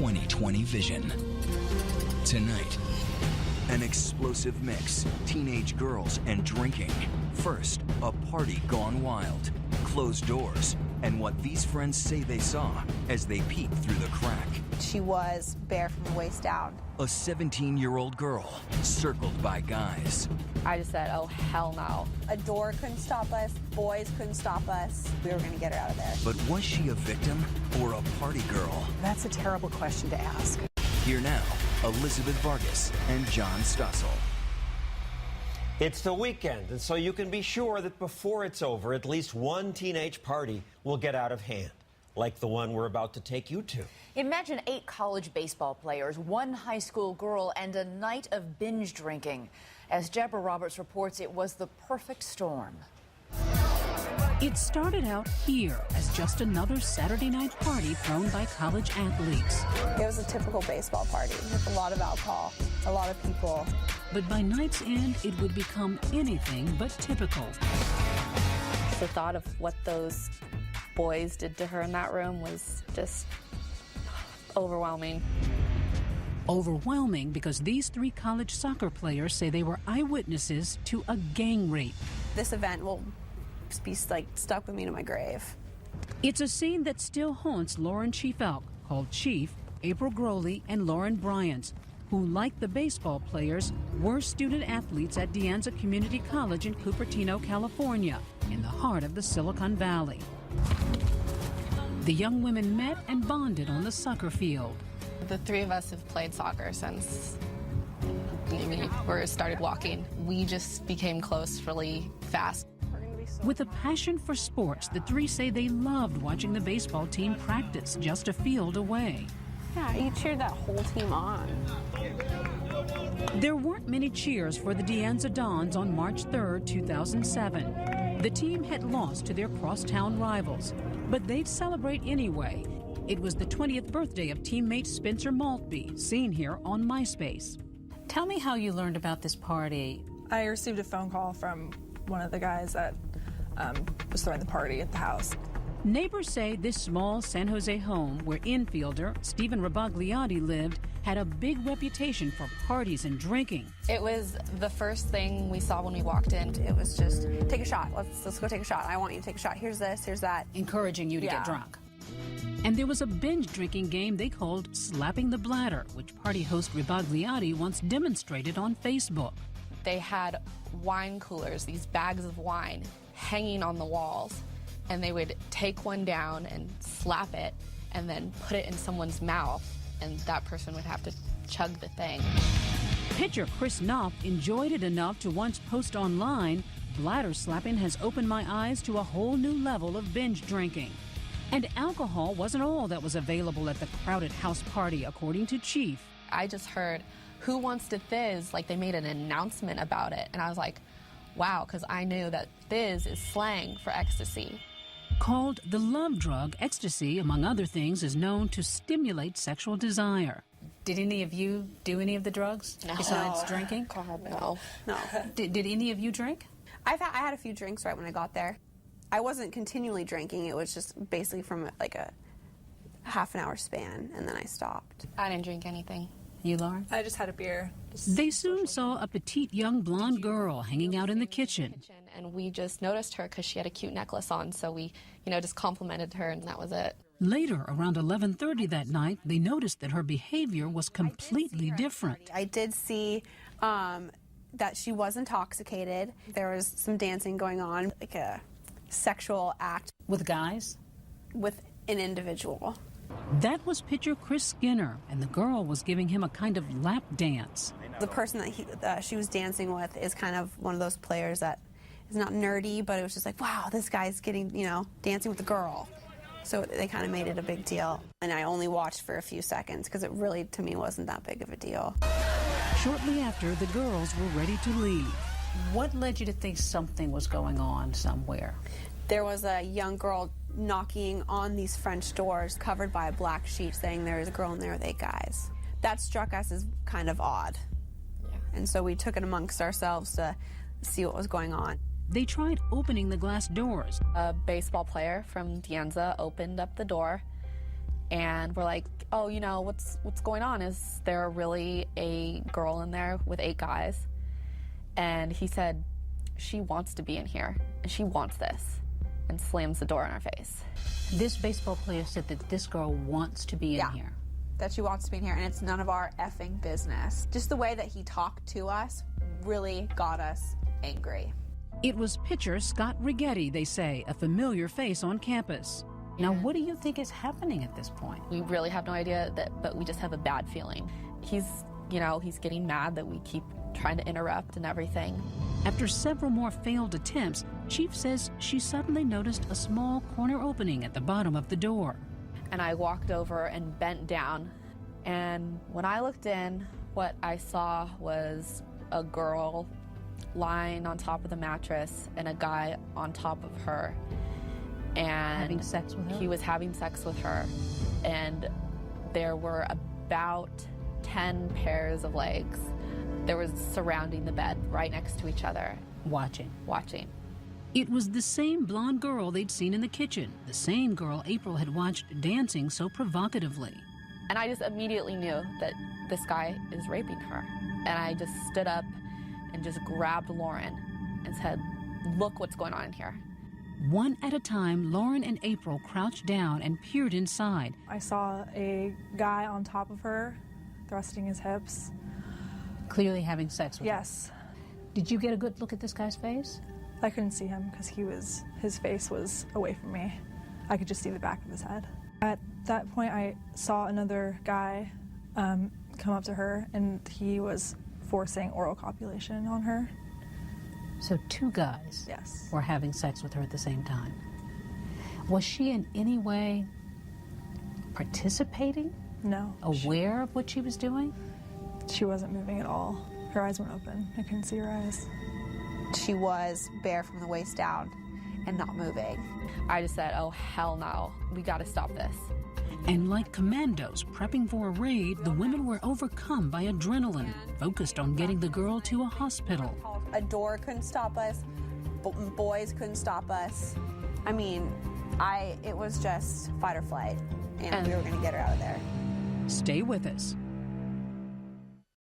20/20 vision. Tonight, an explosive mix, teenage girls and drinking. First, a party gone wild, closed doors, and what these friends say they saw as they peeked through the crack. She was bare from the waist down. A 17-year-old girl circled by guys. I just said, oh, hell no. A door couldn't stop us. Boys couldn't stop us. We were going to get her out of there. But was she a victim or a party girl? That's a terrible question to ask. Here now, Elizabeth Vargas and John Stossel. It's the weekend, and so you can be sure that before it's over, at least one teenage party will get out of hand, like the one we're about to take you to. Imagine 8 college baseball players, 1 high school girl, and a night of binge drinking. As Deborah Roberts reports, it was the perfect storm. It started out here as just another Saturday night party thrown by college athletes. It was a typical baseball party with a lot of alcohol, a lot of people. But by night's end, it would become anything but typical. The thought of what those boys did to her in that room was just overwhelming. Overwhelming because these 3 college soccer players say they were eyewitnesses to a gang rape. This event will be stuck with me to my grave. It's a scene that still haunts Lauren Chief Elk, called Chief, April Growley, and Lauren Bryant, who, like the baseball players, were student athletes at De Anza Community College in Cupertino, California, in the heart of the Silicon Valley. The young women met and bonded on the soccer field. The 3 of us have played soccer since we started walking. We just became close really fast. With a passion for sports, the 3 say they loved watching the baseball team practice just a field away. Yeah, you cheered that whole team on. There weren't many cheers for the De Anza Dons on March 3, 2007. The team had lost to their crosstown rivals, but they'd celebrate anyway. It was the 20th birthday of teammate Spencer Maltby, seen here on MySpace. Tell me how you learned about this party. I received a phone call from one of the guys that was throwing the party at the house. Neighbors say this small San Jose home where infielder Stephen Rabagliati lived had a big reputation for parties and drinking. It was the first thing we saw when we walked in. It was just, take a shot. Let's go take a shot. I want you to take a shot. Here's this, here's that. Encouraging you to get drunk. And there was a binge drinking game they called Slapping the Bladder, which party host Rabagliati once demonstrated on Facebook. They had wine coolers, these bags of wine, hanging on the walls, and they would take one down and slap it and then put it in someone's mouth, and that person would have to chug the thing. Pitcher Chris Knopf enjoyed it enough to once post online, "Bladder slapping has opened my eyes to a whole new level of binge drinking." And alcohol wasn't all that was available at the crowded house party, according to Chief. I just heard, "Who wants to fizz?" Like they made an announcement about it, and I was like, wow, because I knew that fizz is slang for ecstasy. Called the love drug, ecstasy, among other things, is known to stimulate sexual desire. Did any of you do any of the drugs besides drinking? God, no. No. Did any of you drink? I had a few drinks right when I got there. I wasn't continually drinking. It was just basically from like a half an hour span, and then I stopped. I didn't drink anything. You, Lauren? I just had a beer. They soon saw a petite young blonde girl hanging out in the kitchen. And we just noticed her because she had a cute necklace on, so we, just complimented her, and that was it. Later, around 11:30 that night, they noticed that her behavior was completely different. I did see that she was intoxicated. There was some dancing going on, like a sexual act. With guys? With an individual. That was pitcher Chris Skinner, and the girl was giving him a kind of lap dance. The person that she was dancing with is kind of one of those players that is not nerdy, but it was just like, wow, this guy's getting, dancing with the girl. So they kind of made it a big deal. And I only watched for a few seconds because it really, to me, wasn't that big of a deal. Shortly after, the girls were ready to leave. What led you to think something was going on somewhere? There was a young girl knocking on these French doors covered by a black sheet saying there is a girl in there with 8 guys. That struck us as kind of odd. Yeah. And so we took it amongst ourselves to see what was going on. They tried opening the glass doors. A baseball player from De Anza opened up the door, And we're like, oh, you know, what's going on? Is there really a girl in there with 8 guys? And he said, she wants to be in here, and she wants this, and slams the door in our face. This baseball player said that this girl wants to be in here. That she wants to be in here, and it's none of our effing business. Just the way that he talked to us really got us angry. It was pitcher Scott Righetti, they say, a familiar face on campus. Now, what do you think is happening at this point? We really have no idea, but we just have a bad feeling. He's getting mad that we keep trying to interrupt and everything. After several more failed attempts, Chief says she suddenly noticed a small corner opening at the bottom of the door. And I walked over and bent down. And when I looked in, what I saw was a girl lying on top of the mattress and a guy on top of her. And having sex with her? He was having sex with her. And there were about 10 pairs of legs. There was surrounding the bed right next to each other. Watching. It was the same blonde girl they'd seen in the kitchen, the same girl April had watched dancing so provocatively. And I just immediately knew that this guy is raping her. And I just stood up and just grabbed Lauren and said, look what's going on in here. One at a time, Lauren and April crouched down and peered inside. I saw a guy on top of her, thrusting his hips. Clearly having sex with her. Yes. Did you get a good look at this guy's face? I couldn't see him because his face was away from me. I could just see the back of his head. At that point, I saw another guy come up to her, and he was forcing oral copulation on her. So 2 guys were having sex with her at the same time. Was she in any way participating? No. Aware of what she was doing? She wasn't moving at all. Her eyes weren't open. I couldn't see her eyes. She was bare from the waist down and not moving. I just said, oh, hell no. We got to stop this. And like commandos prepping for a raid, the women were overcome by adrenaline, focused on getting the girl to a hospital. A door couldn't stop us. Boys couldn't stop us. I mean, it was just fight or flight, and we were going to get her out of there. Stay with us.